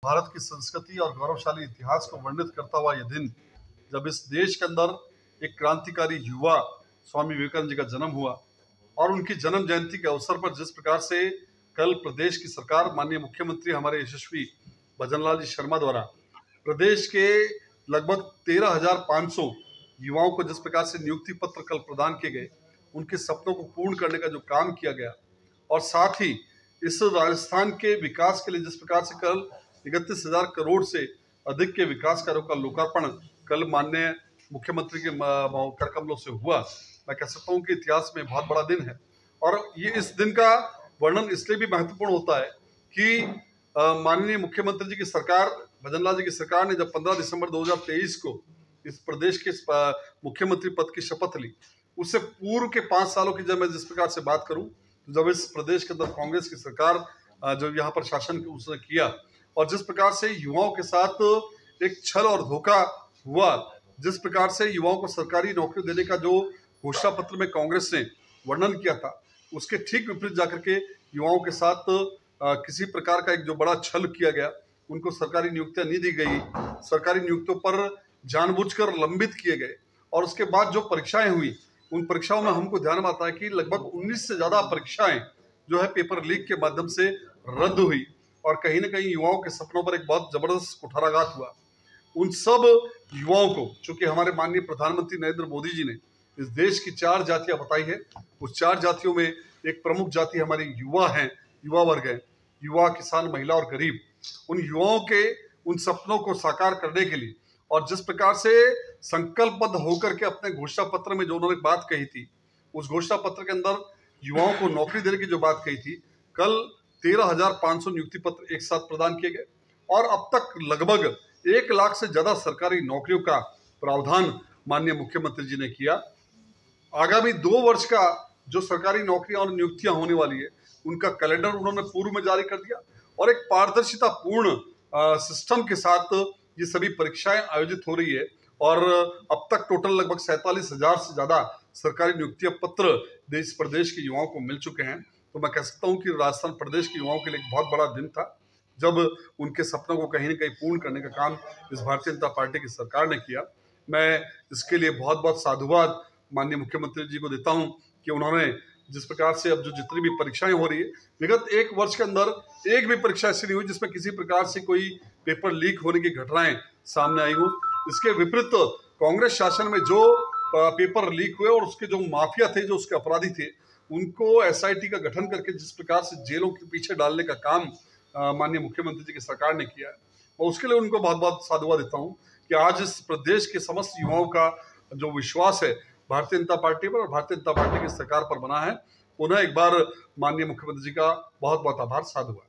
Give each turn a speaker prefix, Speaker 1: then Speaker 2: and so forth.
Speaker 1: भारत की संस्कृति और गौरवशाली इतिहास को वर्णित करता हुआ यह दिन, जब इस देश के अंदर एक क्रांतिकारी युवा स्वामी विवेकानंद जी का जन्म हुआ और उनकी जन्म जयंती के अवसर पर जिस प्रकार से कल प्रदेश की सरकार, माननीय मुख्यमंत्री हमारे यशस्वी भजनलाल जी शर्मा द्वारा प्रदेश के लगभग 13,500 युवाओं को जिस प्रकार से नियुक्ति पत्र कल प्रदान किए गए, उनके सपनों को पूर्ण करने का जो काम किया गया और साथ ही इस राजस्थान के विकास के लिए जिस प्रकार से कल 31,000 करोड़ से अधिक के विकास कार्यों का लोकार्पण कल माननीय मुख्यमंत्री के कर कमलों से हुआ, मैं कह सकता हूँ कि इतिहास में बहुत बड़ा दिन है। और ये इस दिन का वर्णन इसलिए भी महत्वपूर्ण होता है कि माननीय मुख्यमंत्री जी की सरकार, भजनलाल जी की सरकार ने जब 15 दिसंबर 2023 को इस प्रदेश के मुख्यमंत्री पद की शपथ ली, उससे पूर्व के 5 सालों की जब मैं जिस प्रकार से बात करूं, जब इस प्रदेश के अंदर कांग्रेस की सरकार जो यहाँ पर शासन उसने किया और जिस प्रकार से युवाओं के साथ एक छल और धोखा हुआ, जिस प्रकार से युवाओं को सरकारी नौकरी देने का जो घोषणा पत्र में कांग्रेस ने वर्णन किया था, उसके ठीक विपरीत जाकर के युवाओं के साथ किसी प्रकार का एक जो बड़ा छल किया गया, उनको सरकारी नियुक्तियां नहीं दी गई, सरकारी नियुक्तियों पर जानबूझकर लंबित किए गए और उसके बाद जो परीक्षाएं हुई, उन परीक्षाओं में हमको ध्यान में आता है कि लगभग 19 से ज़्यादा परीक्षाएं जो है पेपर लीक के माध्यम से रद्द हुई और कहीं ना कहीं युवाओं के सपनों पर एक बहुत जबरदस्त कुठाराघात हुआ। उन सब युवाओं को, चूंकि हमारे माननीय प्रधानमंत्री नरेंद्र मोदी जी ने इस देश की 4 जातियां बताई है, उस 4 जातियों में एक प्रमुख जाति हमारी युवा है, युवा वर्ग है, युवा, किसान, महिला और गरीब। उन युवाओं के उन सपनों को साकार करने के लिए और जिस प्रकार से संकल्पबद्ध होकर के अपने घोषणा पत्र में जो उन्होंने बात कही थी, उस घोषणा पत्र के अंदर युवाओं को नौकरी देने की जो बात कही थी, कल 13,500 नियुक्ति पत्र एक साथ प्रदान किए गए और अब तक लगभग 1 लाख से ज्यादा सरकारी नौकरियों का प्रावधान माननीय मुख्यमंत्री जी ने किया। आगामी 2 वर्ष का जो सरकारी नौकरियां और नियुक्तियां होने वाली है, उनका कैलेंडर उन्होंने पूर्व में जारी कर दिया और एक पारदर्शिता पूर्ण सिस्टम के साथ ये सभी परीक्षाएं आयोजित हो रही है और अब तक टोटल लगभग 47,000 से ज्यादा सरकारी नियुक्ति पत्र देश प्रदेश के युवाओं को मिल चुके हैं। तो मैं कह सकता हूं कि राजस्थान प्रदेश के युवाओं के लिए एक बहुत बड़ा दिन था, जब उनके सपनों को कहीं ना कहीं पूर्ण करने का काम इस भारतीय जनता पार्टी की सरकार ने किया। मैं इसके लिए बहुत बहुत साधुवाद माननीय मुख्यमंत्री जी को देता हूं कि उन्होंने जिस प्रकार से अब जो जितनी भी परीक्षाएं हो रही है, विगत 1 वर्ष के अंदर एक भी परीक्षा ऐसी नहीं हुई जिसमें किसी प्रकार से कोई पेपर लीक होने की घटनाएं सामने आई हो। इसके विपरीत कांग्रेस शासन में जो पेपर लीक हुए और उसके जो माफिया थे, जो उसके अपराधी थे, उनको एसआईटी का गठन करके जिस प्रकार से जेलों के पीछे डालने का काम माननीय मुख्यमंत्री जी की सरकार ने किया है, और उसके लिए उनको बहुत बहुत साधुवाद देता हूँ कि आज इस प्रदेश के समस्त युवाओं का जो विश्वास है भारतीय जनता पार्टी पर और भारतीय जनता पार्टी की सरकार पर बना है, पुनः एक बार माननीय मुख्यमंत्री जी का बहुत बहुत आभार साधुवाद।